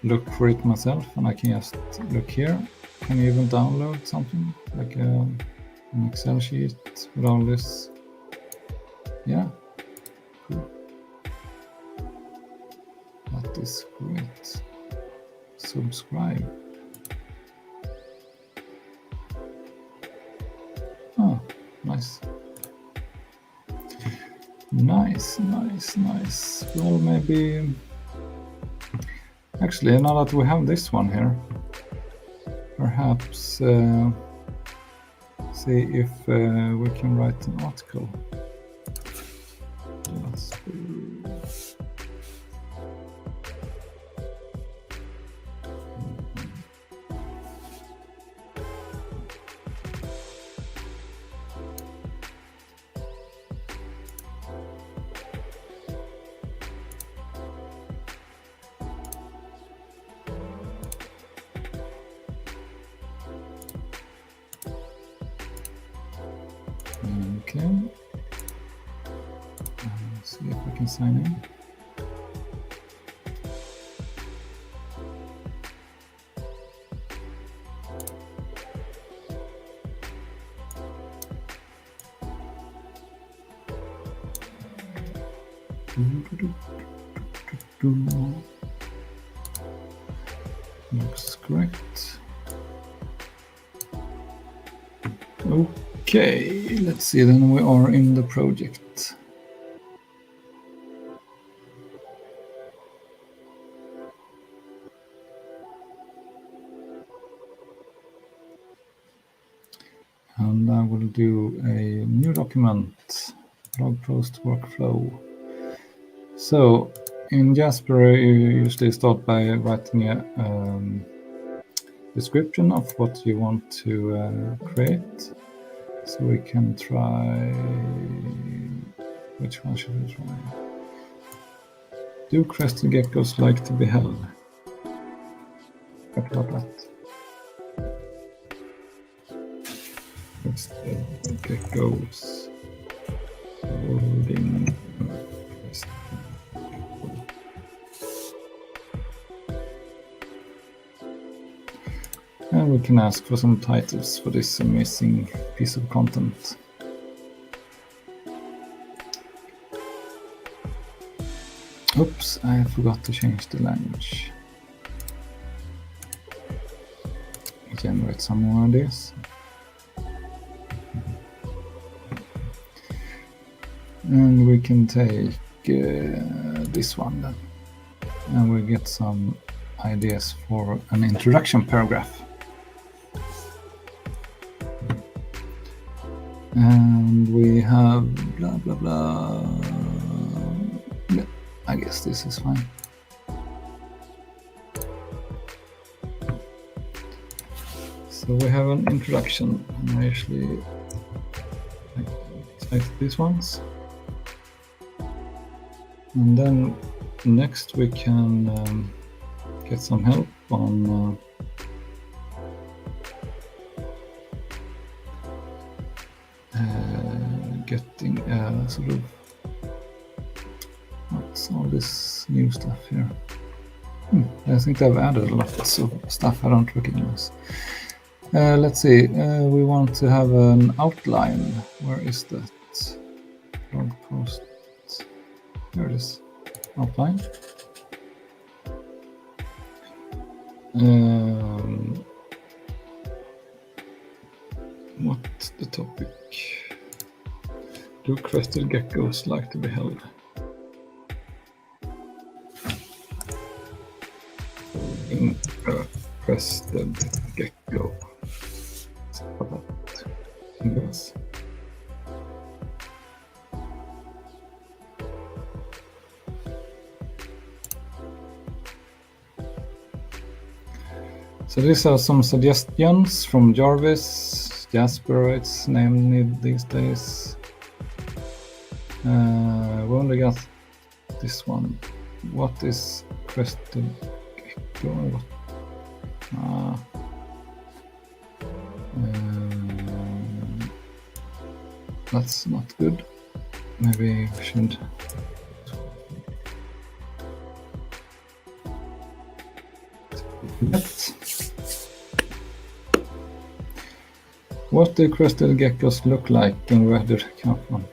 look for it myself, and I can just look here. Can you even download something like an Excel sheet with all this? Yeah, cool. That is great. Subscribe. Oh, nice. Nice. Well, maybe actually, now that we have this one here, perhaps see if we can write an article. in. See if we can sign in. Looks correct. Okay, let's see, then we are in the project. And I will do a new document, blog post workflow. So in Jasper, you usually start by writing a description of what you want to create. So we can try, which one should we try? Do Crested Geckos like to be held? What about that? Crested Geckos holding Crested. And we can ask for some titles for this amazing piece of content. Oops, I forgot to change the language. Generate some more ideas. And we can take this one then. And we get some ideas for an introduction paragraph. And we have blah blah blah. Yeah, I guess this is fine. So we have an introduction, and I usually type these ones. And then next we can get some help on getting sort of what's all this new stuff here. I think I've added lots of stuff I don't recognize. Let's see, we want to have an outline. Where is that? Blog post. There it is. Outline. What's the topic? Do Crested Geckos like to be held? In Crested Gecko. Yes. So these are some suggestions from Jarvis. Jasper, it's named these days. We only got this one. What is Crested Gecko? That's not good. Maybe we should. What do Crested Geckos look like and where do they come from?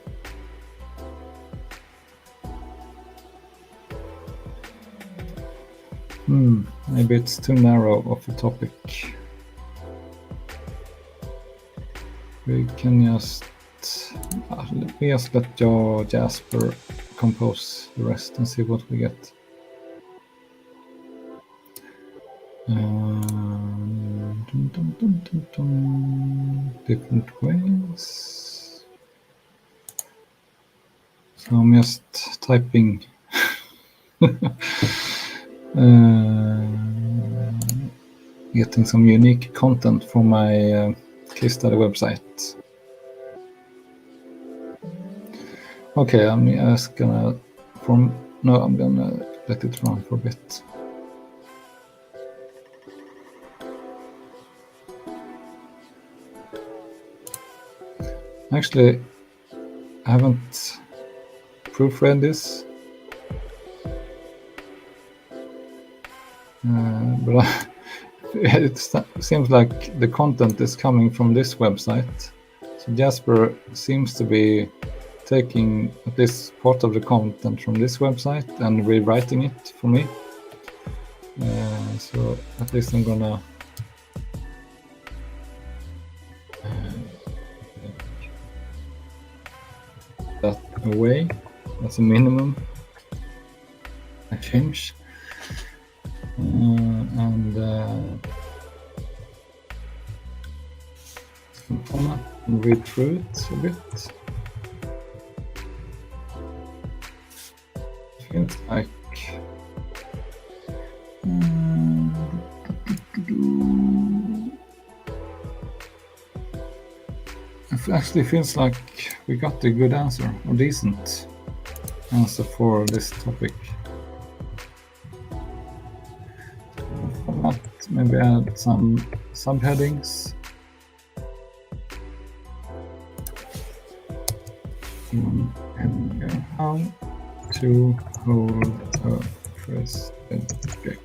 Maybe it's too narrow of a topic. We can just let Jasper compose the rest and see what we get. Different ways. So I'm just typing getting some unique content for my case study website. Okay, I'm just gonna I'm gonna let it run for a bit. Actually, haven't proofread this, but it seems like the content is coming from this website. So Jasper seems to be taking this part of the content from this website and rewriting it for me. So at least I'm gonna that away. That's a minimum I change. And format and read through it a bit. Feels like it actually feels like we got a good answer, or decent answer for this topic. Format, maybe add some subheadings. And how to hold a Crested Gecko.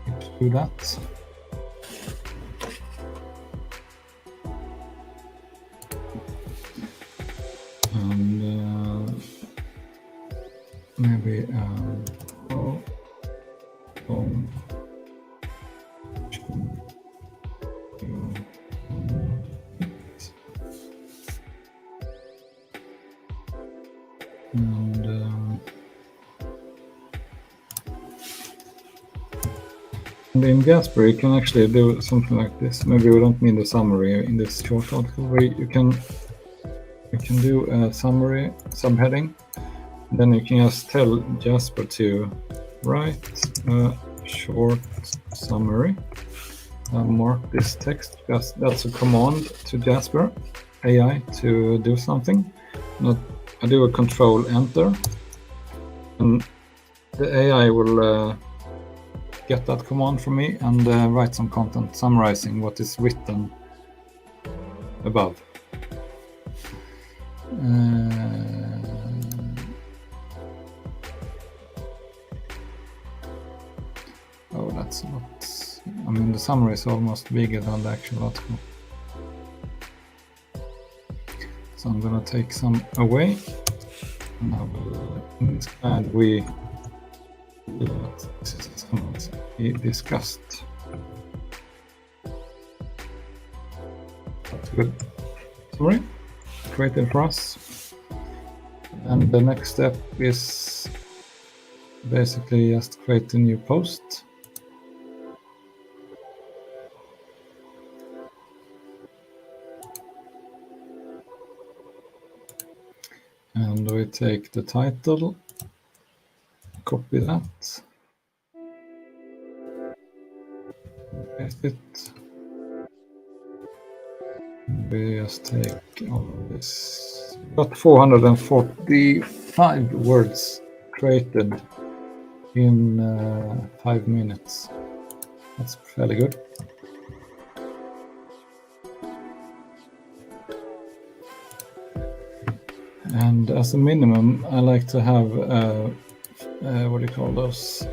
Let's do that. And maybe and in Jasper, you can actually do something like this. Maybe we don't need a summary in this short article, where you can do a summary subheading. Then you can just tell Jasper to write a short summary. Mark this text. That's a command to Jasper AI to do something. I do a Control Enter, and the AI will get that command from me and write some content summarizing what is written above. Oh, that's a lot. I mean, the summary is almost bigger than the actual article. So I'm gonna take some away. And I will, in this guide, we discussed. That's good. Summary created for us. And the next step is basically just create a new post. And we take the title, copy that, paste it. We just take all of this. Got 445 words created in 5 minutes. That's fairly good. And as a minimum, I like to have what do you call those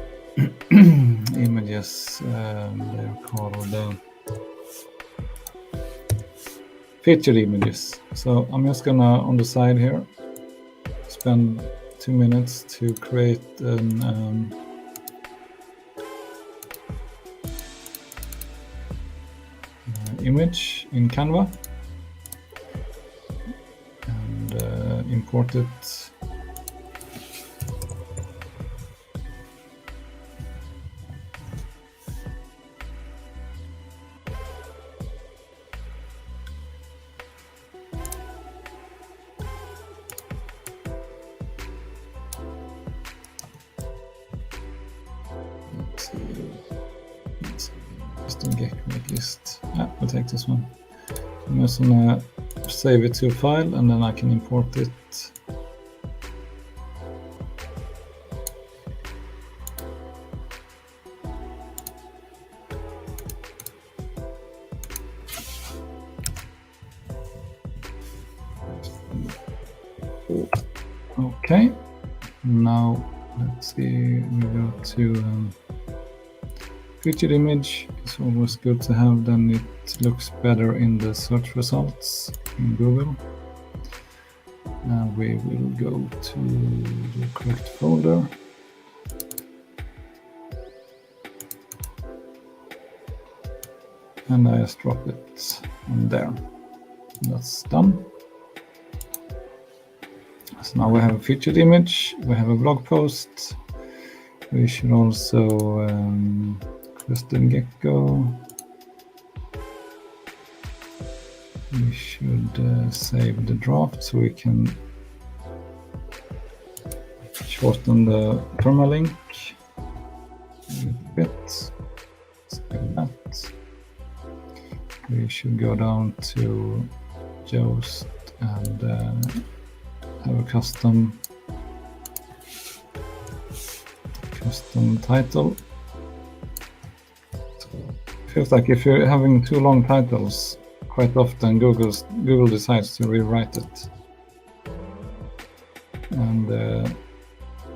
images? They're called featured images. So I'm just gonna, on the side here, spend 2 minutes to create an image in Canva and import it. Crested Gecko at least. Yeah, we'll take this one. I'm just gonna save it to a file and then I can import it. Okay, now let's see, we go to featured image. It's always good to have, then it looks better in the search results in Google. We will go to the correct folder. And I just drop it in there. That's done. So now we have a featured image, we have a blog post. We should also Crested Gecko. We should save the draft so we can shorten the permalink a little bit. Save that. We should go down to Yoast and have a custom title. So it feels like if you're having too long titles, quite often Google decides to rewrite it. And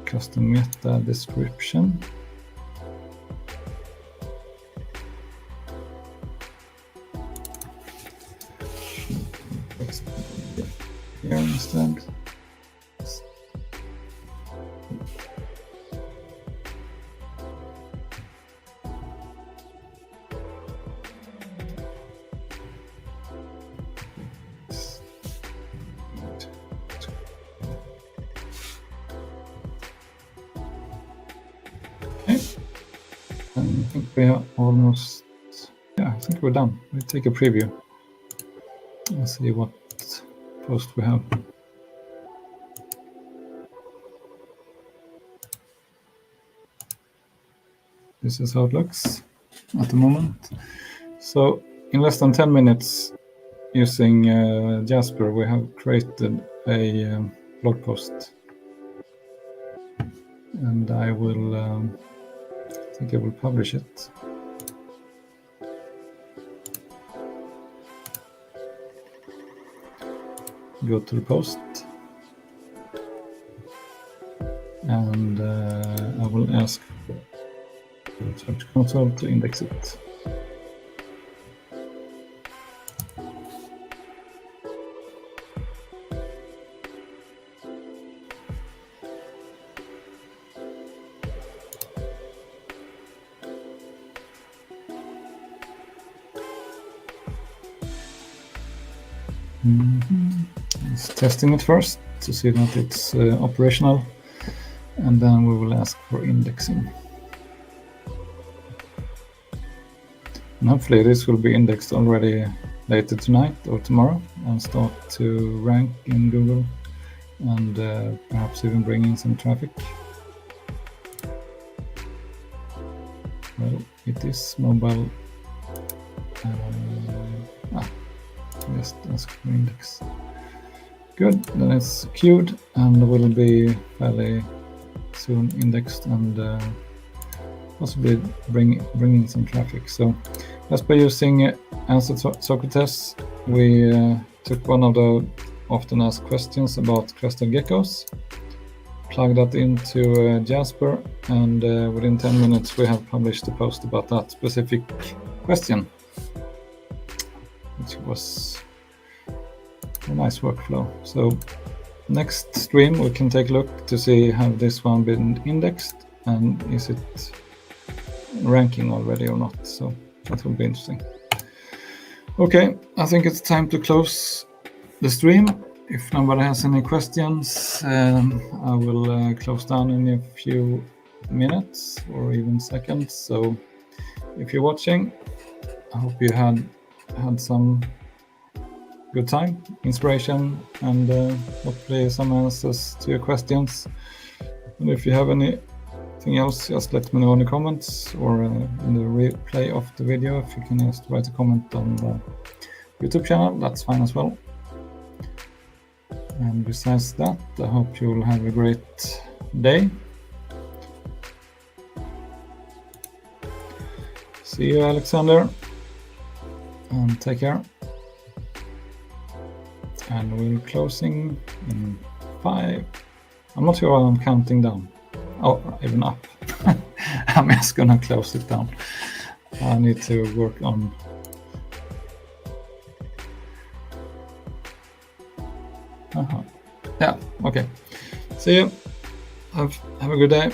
custom meta description. Here instead. I think we are almost, I think we're done. We'll take a preview and see what post we have. This is how it looks at the moment. So in less than 10 minutes using Jasper, we have created a blog post. And I will, I think I will publish it. Go to the post. And I will ask the Search Console to index it. It's testing it first to see that it's operational, and then we will ask for indexing. And hopefully this will be indexed already later tonight or tomorrow and start to rank in Google and perhaps even bring in some traffic. Well, it is mobile. Just ask for index. Good, then it's queued and will be fairly soon indexed and possibly bring in some traffic. So just by using Answer Socrates, we took one of the often asked questions about crested geckos, plugged that into Jasper, and within 10 minutes we have published a post about that specific question, which was a nice workflow. So next stream we can take a look to see have this one been indexed and is it ranking already or not. So that will be interesting. Okay, I think it's time to close the stream. If nobody has any questions, I will close down in a few minutes or even seconds. So if you're watching, I hope you had some good time, inspiration, and hopefully some answers to your questions. And if you have anything else, just let me know in the comments or in the replay of the video. If you can just write a comment on the YouTube channel, that's fine as well. And besides that, I hope you will have a great day. See you, Alexander, and take care. And we're closing in 5. I'm not sure I'm counting down. Oh, even up. I'm just gonna close it down. I need to work on. Yeah, okay. See you. Have a good day.